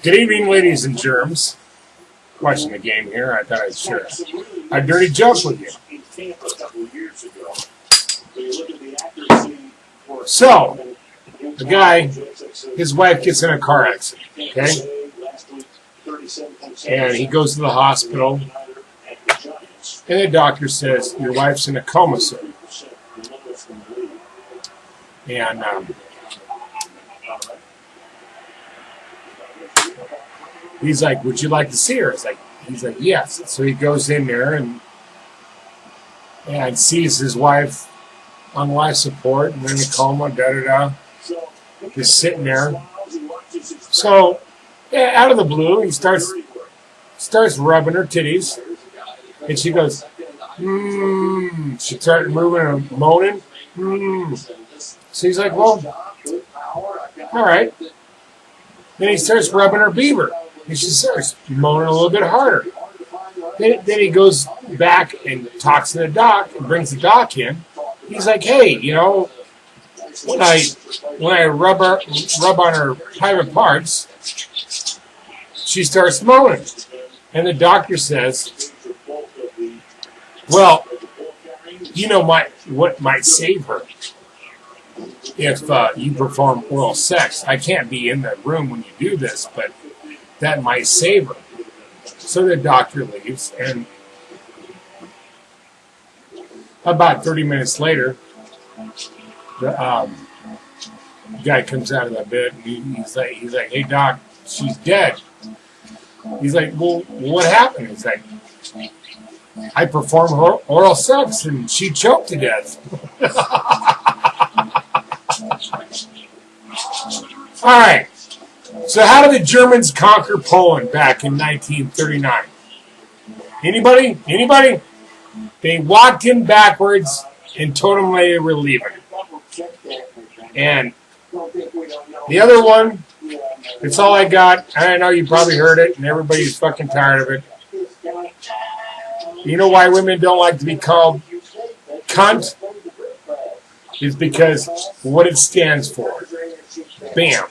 Good evening, ladies and germs. Watching the game here, I thought I'd share a dirty joke with you. So, the guy, his wife gets in a car accident, okay? And he goes to the hospital, and the doctor says, your wife's in a coma, sir. And he's like, would you like to see her? He's like, yes. So he goes in there and sees his wife on life support and in a coma, da-da-da. Just sitting there. So, yeah, out of the blue, he starts rubbing her titties. And she goes, She started moving and moaning. So he's like, well, all right. Then he starts rubbing her beaver. And she starts moaning a little bit harder. Then he goes back and talks to the doc and brings the doc in. He's like, hey, you know, when I rub on her private parts, she starts moaning. And the doctor says, well, you know what might save her if you perform oral sex. I can't be in the room when you do this, but that might save her. So the doctor leaves, and about 30 minutes later, the guy comes out of the bed, and he's like, hey, doc, she's dead. He's like, well, what happened? He's like, I performed oral sex, and she choked to death. All right. So how did the Germans conquer Poland back in 1939? Anybody? They walked in backwards and told them they were leaving. And the other one, it's all I got. I know you probably heard it, and everybody's fucking tired of it. You know why women don't like to be called cunt? It's because what it stands for. Bam.